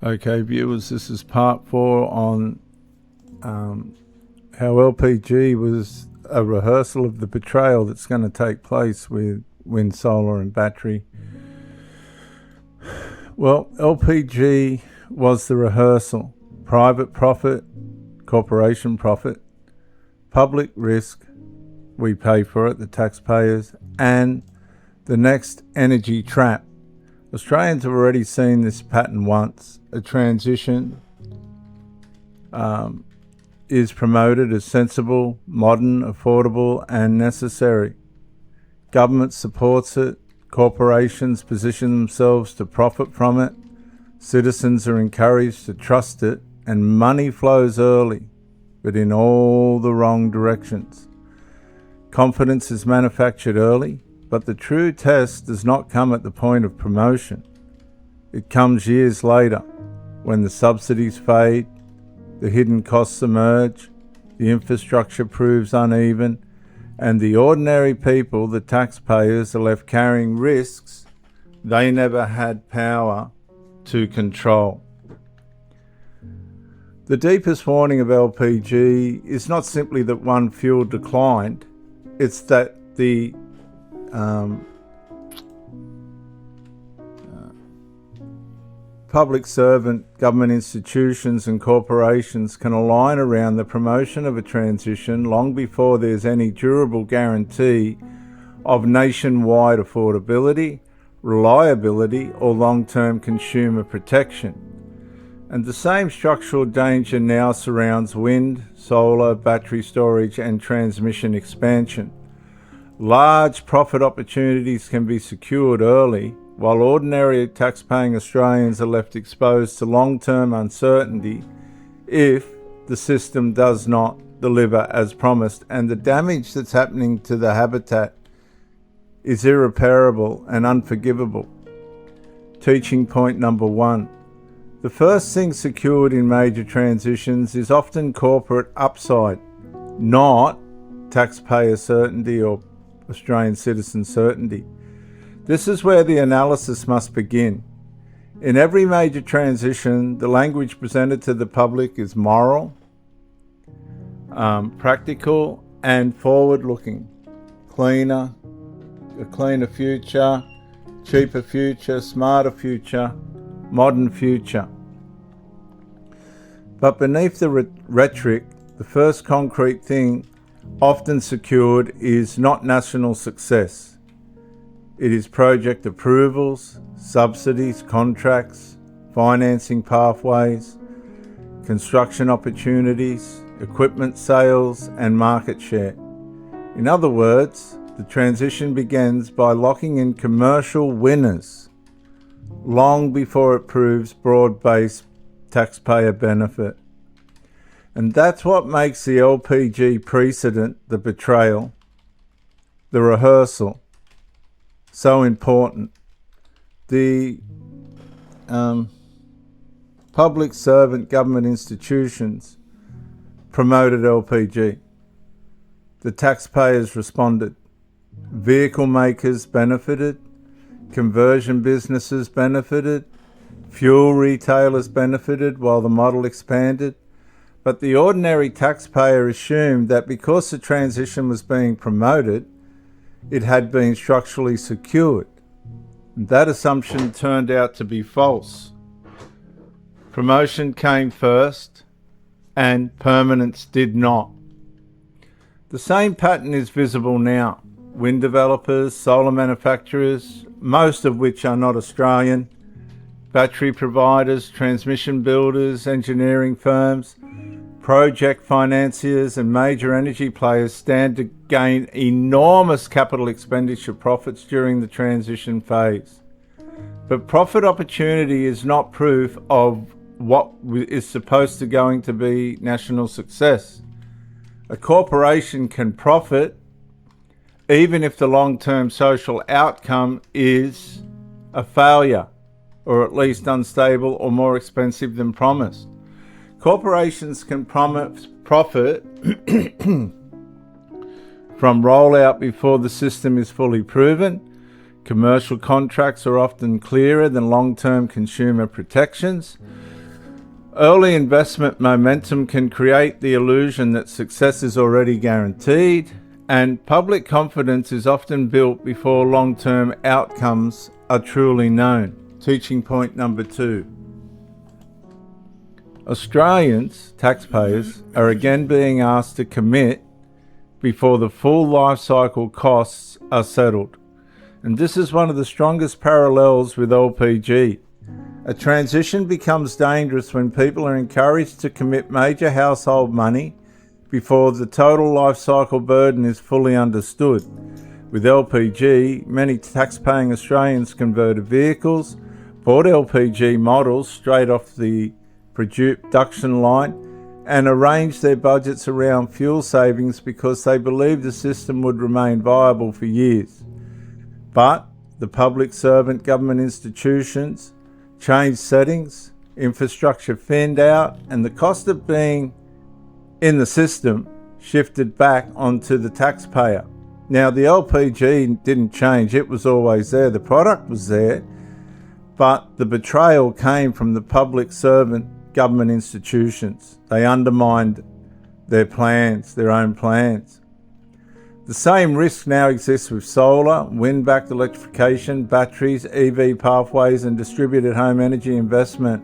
Okay, viewers, this is part 4 on how LPG was a rehearsal of the betrayal that's going to take place with wind, solar and battery. Well, LPG was the rehearsal. Private profit, corporation profit, public risk, we pay for it, the taxpayers, and the next energy trap. Australians have already seen this pattern once. A transition is promoted as sensible, modern, affordable and necessary. Government supports it. Corporations position themselves to profit from it. Citizens are encouraged to trust it, and money flows early, but in all the wrong directions. Confidence is manufactured early, but the true test does not come at the point of promotion. It comes years later, when the subsidies fade, the hidden costs emerge, the infrastructure proves uneven, and the ordinary people, the taxpayers, are left carrying risks they never had power to control. The deepest warning of LPG is not simply that one fuel declined, it's that the public servant, government institutions and corporations can align around the promotion of a transition long before there's any durable guarantee of nationwide affordability, reliability or long-term consumer protection. And the same structural danger now surrounds wind, solar, battery storage and transmission expansion. Large profit opportunities can be secured early, while ordinary tax-paying Australians are left exposed to long-term uncertainty if the system does not deliver as promised. And the damage that's happening to the habitat is irreparable and unforgivable. Teaching point number 1. The first thing secured in major transitions is often corporate upside, not taxpayer certainty or Australian citizen certainty. This is where the analysis must begin. In every major transition, the language presented to the public is moral, practical and forward-looking. A cleaner future, cheaper future, smarter future, modern future. But beneath the rhetoric, the first concrete thing often secured is not national success. It is project approvals, subsidies, contracts, financing pathways, construction opportunities, equipment sales and market share. In other words, the transition begins by locking in commercial winners long before it proves broad-based taxpayer benefit. And that's what makes the LPG precedent, the betrayal, the rehearsal, so important. The public servant government institutions promoted LPG. The taxpayers responded. Vehicle makers benefited. Conversion businesses benefited. Fuel retailers benefited while the model expanded. But the ordinary taxpayer assumed that because the transition was being promoted, it had been structurally secured. That assumption turned out to be false. Promotion came first, and permanence did not. The same pattern is visible now. Wind developers, solar manufacturers, most of which are not Australian, battery providers, transmission builders, engineering firms, project financiers and major energy players stand to gain enormous capital expenditure profits during the transition phase. But profit opportunity is not proof of what is supposed to going to be national success. A corporation can profit even if the long-term social outcome is a failure, or at least unstable or more expensive than promised. Corporations can profit from rollout before the system is fully proven. Commercial contracts are often clearer than long-term consumer protections. Early investment momentum can create the illusion that success is already guaranteed, and public confidence is often built before long-term outcomes are truly known. Teaching point number 2. Australians, taxpayers, are again being asked to commit before the full life cycle costs are settled. And this is one of the strongest parallels with LPG. A transition becomes dangerous when people are encouraged to commit major household money before the total life cycle burden is fully understood. With LPG, many tax-paying Australians converted vehicles, bought LPG models straight off the production line, and arranged their budgets around fuel savings because they believed the system would remain viable for years. But the public servant government institutions changed settings, infrastructure thinned out, and the cost of being in the system shifted back onto the taxpayer. Now, the LPG didn't change, it was always there, the product was there, but the betrayal came from the public servant government institutions. They undermined their plans, their own plans. The same risk now exists with solar, wind-backed electrification, batteries, EV pathways, and distributed home energy investment.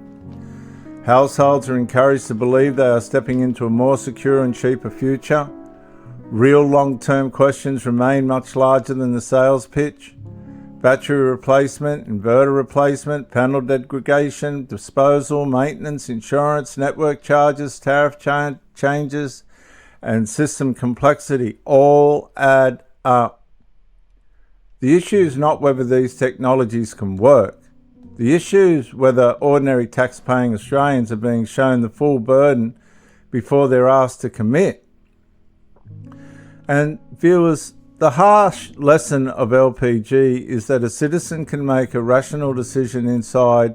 Households are encouraged to believe they are stepping into a more secure and cheaper future. Real long-term questions remain much larger than the sales pitch. Battery replacement, inverter replacement, panel degradation, disposal, maintenance, insurance, network charges, tariff changes, and system complexity all add up. The issue is not whether these technologies can work. The issue is whether ordinary tax-paying Australians are being shown the full burden before they're asked to commit. And viewers, the harsh lesson of LPG is that a citizen can make a rational decision inside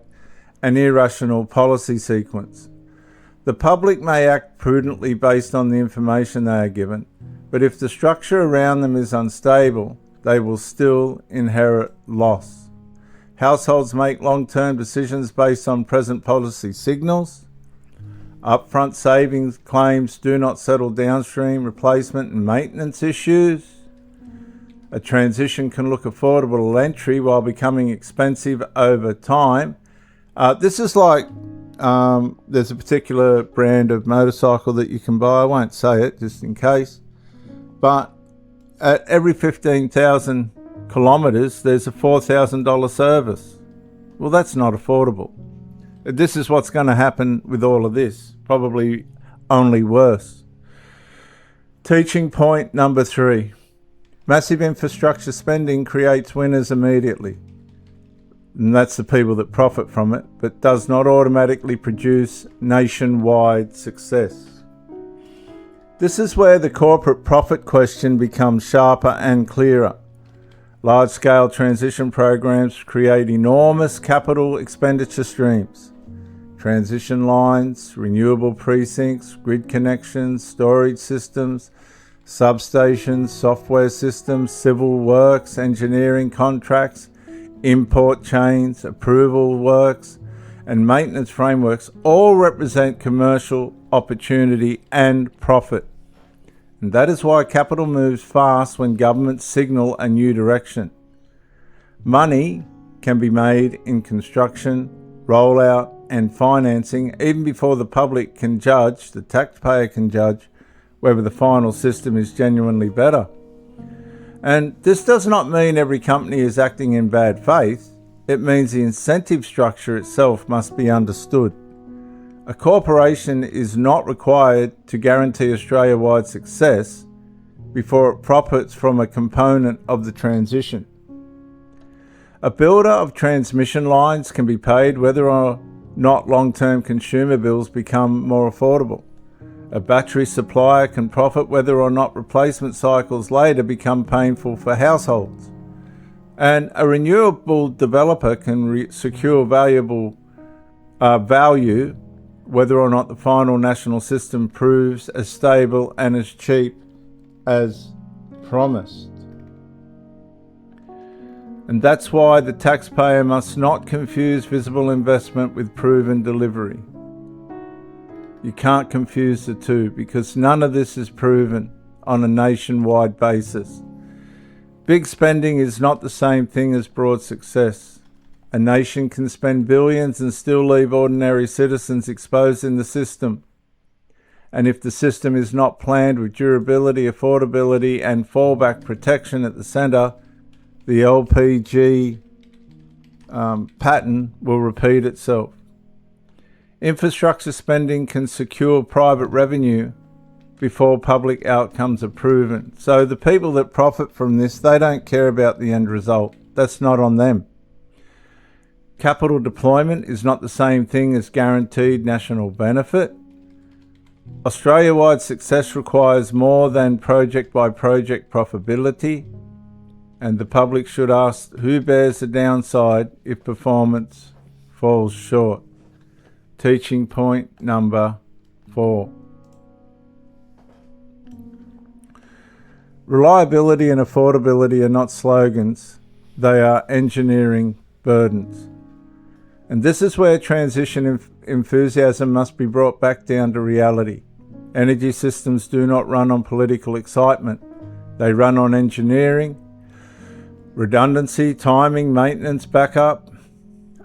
an irrational policy sequence. The public may act prudently based on the information they are given, but if the structure around them is unstable, they will still inherit loss. Households make long-term decisions based on present policy signals. Upfront savings claims do not settle downstream replacement and maintenance issues. A transition can look affordable at entry while becoming expensive over time. This is like, there's a particular brand of motorcycle that you can buy. I won't say it just in case. But at every 15,000 kilometres, there's a $4,000 service. Well, that's not affordable. This is what's going to happen with all of this. Probably only worse. Teaching point number 3. Massive infrastructure spending creates winners immediately. And that's the people that profit from it, but does not automatically produce nationwide success. This is where the corporate profit question becomes sharper and clearer. Large-scale transition programs create enormous capital expenditure streams. Transition lines, renewable precincts, grid connections, storage systems, substations, software systems, civil works, engineering contracts, import chains, approval works, and maintenance frameworks all represent commercial opportunity and profit. And that is why capital moves fast when governments signal a new direction. Money can be made in construction, rollout, and financing even before the public can judge, the taxpayer can judge, whether the final system is genuinely better. And this does not mean every company is acting in bad faith. It means the incentive structure itself must be understood. A corporation is not required to guarantee Australia-wide success before it profits from a component of the transition. A builder of transmission lines can be paid whether or not long-term consumer bills become more affordable. A battery supplier can profit whether or not replacement cycles later become painful for households. And a renewable developer can secure valuable value whether or not the final national system proves as stable and as cheap as promised. And that's why the taxpayer must not confuse visible investment with proven delivery. You can't confuse the two because none of this is proven on a nationwide basis. Big spending is not the same thing as broad success. A nation can spend billions and still leave ordinary citizens exposed in the system. And if the system is not planned with durability, affordability, and fallback protection at the centre, the LPG pattern will repeat itself. Infrastructure spending can secure private revenue before public outcomes are proven. So the people that profit from this, they don't care about the end result. That's not on them. Capital deployment is not the same thing as guaranteed national benefit. Australia-wide success requires more than project-by-project profitability, and the public should ask who bears the downside if performance falls short. Teaching point number 4. Reliability and affordability are not slogans, they are engineering burdens. And this is where transition enthusiasm must be brought back down to reality. Energy systems do not run on political excitement. They run on engineering, redundancy, timing, maintenance, backup,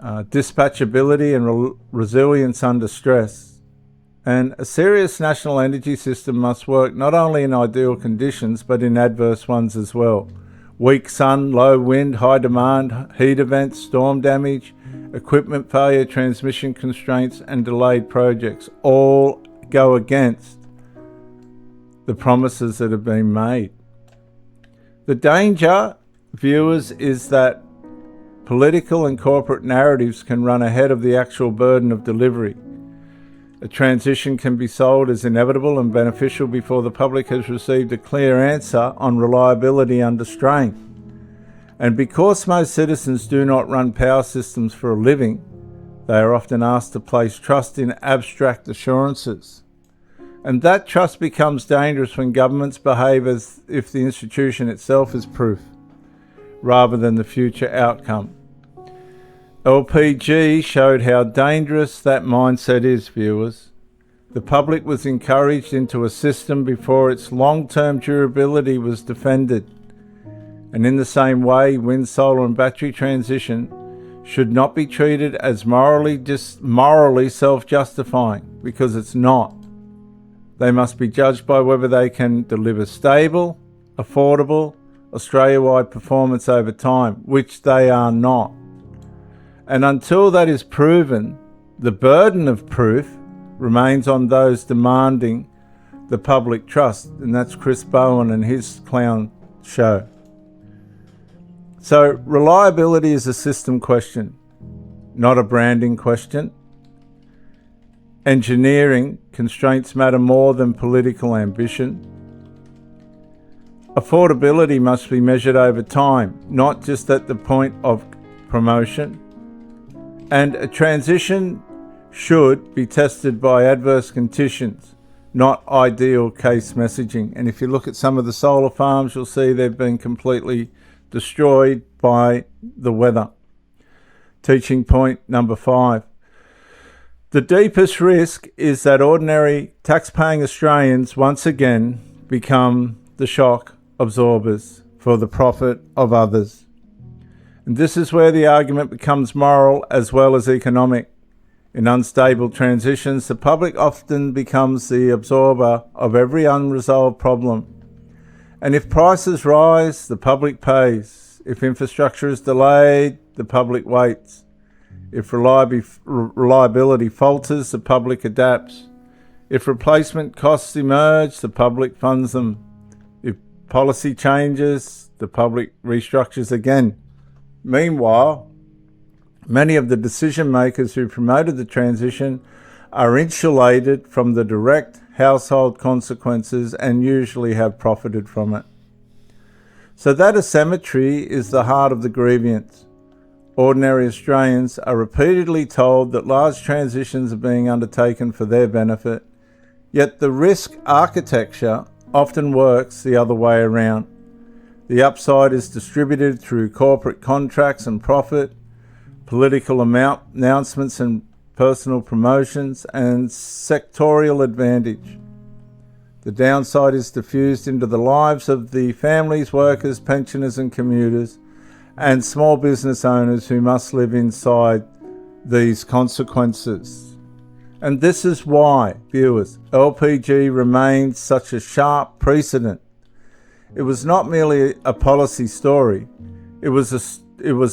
dispatchability and resilience under stress. And a serious national energy system must work not only in ideal conditions but in adverse ones as well. Weak sun, low wind, high demand, heat events, storm damage, equipment failure, transmission constraints and delayed projects all go against the promises that have been made. The danger, viewers, is that political and corporate narratives can run ahead of the actual burden of delivery. A transition can be sold as inevitable and beneficial before the public has received a clear answer on reliability under strain. And because most citizens do not run power systems for a living, they are often asked to place trust in abstract assurances. And that trust becomes dangerous when governments behave as if the institution itself is proof, rather than the future outcome. LPG showed how dangerous that mindset is, viewers. The public was encouraged into a system before its long-term durability was defended. And in the same way, wind, solar and battery transition should not be treated as morally self-justifying, because it's not. They must be judged by whether they can deliver stable, affordable, Australia-wide performance over time, which they are not. And until that is proven, the burden of proof remains on those demanding the public trust, and that's Chris Bowen and his clown show. So reliability is a system question, not a branding question. Engineering constraints matter more than political ambition. Affordability must be measured over time, not just at the point of promotion. And a transition should be tested by adverse conditions, not ideal case messaging. And if you look at some of the solar farms, you'll see they've been completely destroyed by the weather. Teaching point number 5. The deepest risk is that ordinary tax-paying Australians once again become the shock absorbers for the profit of others. And this is where the argument becomes moral as well as economic. In unstable transitions, the public often becomes the absorber of every unresolved problem. And if prices rise, the public pays. If infrastructure is delayed, the public waits. If reliability falters, the public adapts. If replacement costs emerge, the public funds them. If policy changes, the public restructures again. Meanwhile, many of the decision makers who promoted the transition are insulated from the direct household consequences and usually have profited from it. So that asymmetry is the heart of the grievance. Ordinary Australians are repeatedly told that large transitions are being undertaken for their benefit, yet the risk architecture often works the other way around. The upside is distributed through corporate contracts and profit, political announcements and personal promotions, and sectorial advantage. The downside is diffused into the lives of the families, workers, pensioners and commuters, and small business owners who must live inside these consequences. And this is why, viewers, LPG remains such a sharp precedent. It was not merely a policy story, it was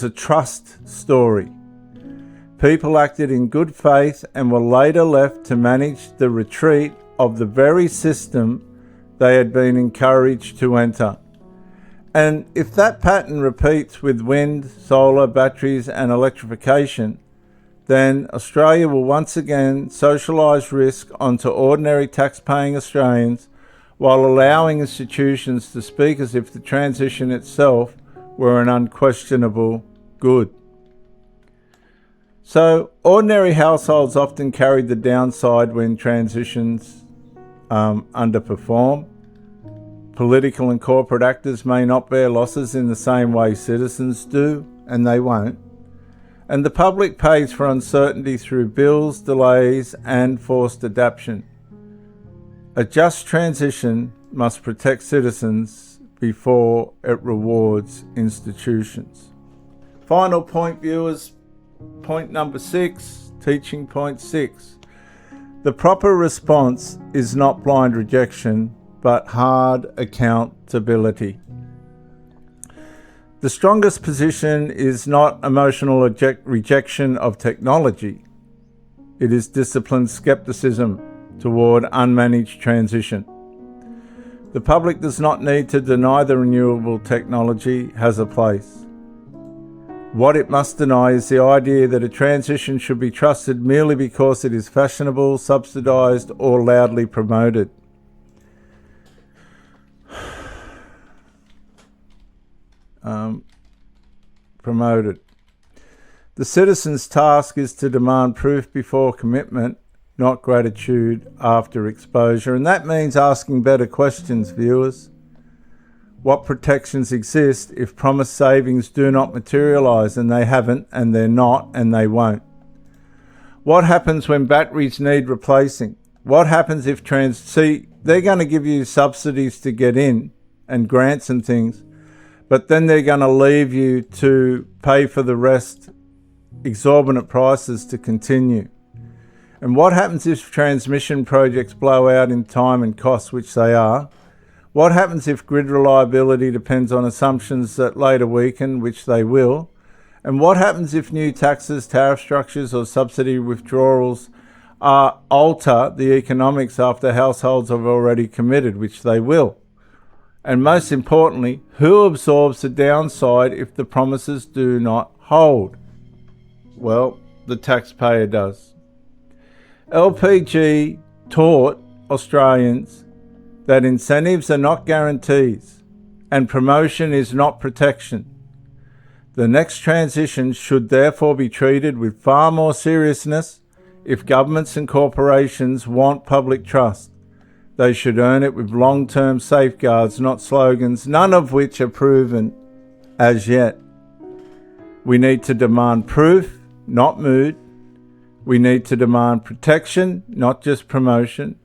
a trust story. People acted in good faith and were later left to manage the retreat of the very system they had been encouraged to enter. And if that pattern repeats with wind, solar, batteries and electrification, then Australia will once again socialise risk onto ordinary tax-paying Australians while allowing institutions to speak as if the transition itself were an unquestionable good. So, ordinary households often carry the downside when transitions underperform. Political and corporate actors may not bear losses in the same way citizens do, and they won't. And the public pays for uncertainty through bills, delays, and forced adaptation. A just transition must protect citizens before it rewards institutions. Final point, viewers. Point number 6, teaching point 6. The proper response is not blind rejection, but hard accountability. The strongest position is not emotional rejection of technology. It is disciplined skepticism toward unmanaged transition. The public does not need to deny the renewable technology has a place. What it must deny is the idea that a transition should be trusted merely because it is fashionable, subsidised, or loudly promoted. The citizen's task is to demand proof before commitment, not gratitude after exposure. And that means asking better questions, viewers. What protections exist if promised savings do not materialise? And they haven't, and they're not, and they won't. What happens when batteries need replacing? What happens if they're going to give you subsidies to get in and grants and things, but then they're going to leave you to pay for the rest, exorbitant prices to continue. And what happens if transmission projects blow out in time and cost, which they are? What happens if grid reliability depends on assumptions that later weaken, which they will? And what happens if new taxes, tariff structures or subsidy withdrawals alter the economics after households have already committed, which they will? And most importantly, who absorbs the downside if the promises do not hold? Well, the taxpayer does. LPG taught Australians that incentives are not guarantees and promotion is not protection. The next transition should therefore be treated with far more seriousness if governments and corporations want public trust. They should earn it with long-term safeguards, not slogans, none of which are proven as yet. We need to demand proof, not mood. We need to demand protection, not just promotion.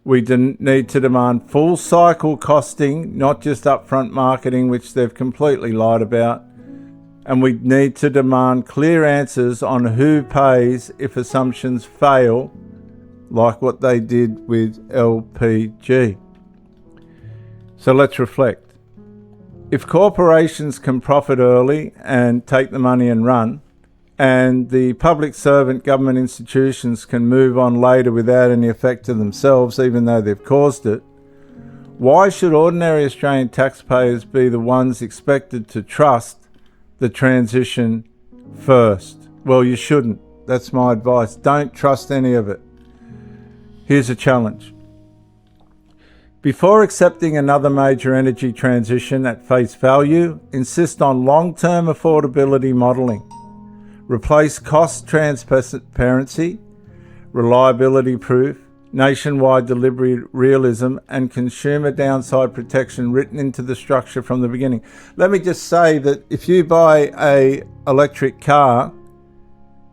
We need to demand full cycle costing, not just upfront marketing, which they've completely lied about. And we need to demand clear answers on who pays if assumptions fail, like what they did with LPG. So let's reflect. If corporations can profit early and take the money and run, and the public servant government institutions can move on later without any effect to themselves, even though they've caused it, why should ordinary Australian taxpayers be the ones expected to trust the transition first? Well, you shouldn't. That's my advice. Don't trust any of it. Here's a challenge. Before accepting another major energy transition at face value, insist on long-term affordability modelling. Replace cost transparency, reliability proof, nationwide delivery realism, and consumer downside protection written into the structure from the beginning. Let me just say that if you buy an electric car,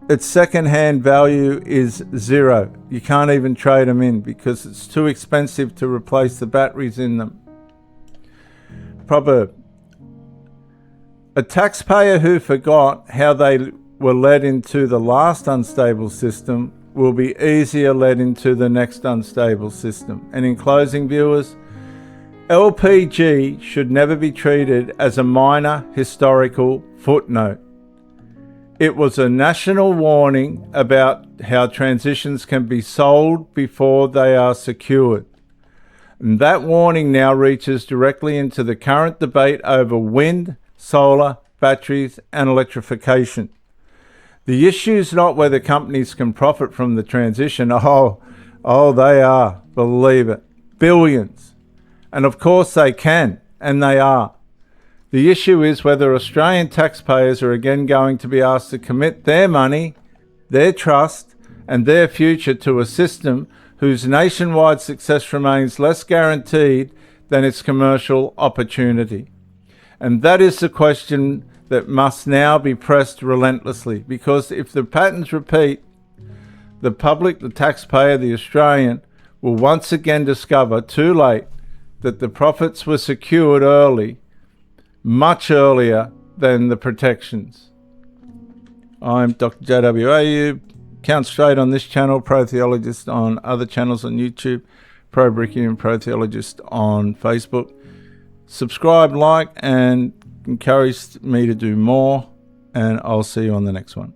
its second-hand value is zero. You can't even trade them in because it's too expensive to replace the batteries in them. Proverb: a taxpayer who forgot how they were led into the last unstable system will be easier led into the next unstable system. And in closing, viewers, LPG should never be treated as a minor historical footnote. It was a national warning about how transitions can be sold before they are secured. And that warning now reaches directly into the current debate over wind, solar, batteries, and electrification. The issue is not whether companies can profit from the transition. Oh, they are, believe it, billions. And of course they can, and they are. The issue is whether Australian taxpayers are again going to be asked to commit their money, their trust, and their future to a system whose nationwide success remains less guaranteed than its commercial opportunity. And that is the question that must now be pressed relentlessly, because if the patterns repeat, the public, the taxpayer, the Australian, will once again discover too late that the profits were secured early, much earlier than the protections. I'm Dr. J.W. Ayub, Count Straight on this channel, Pro Theologist on other channels on YouTube, Pro Brickian Pro Theologist on Facebook. Subscribe, like, and encourage me to do more, and I'll see you on the next one.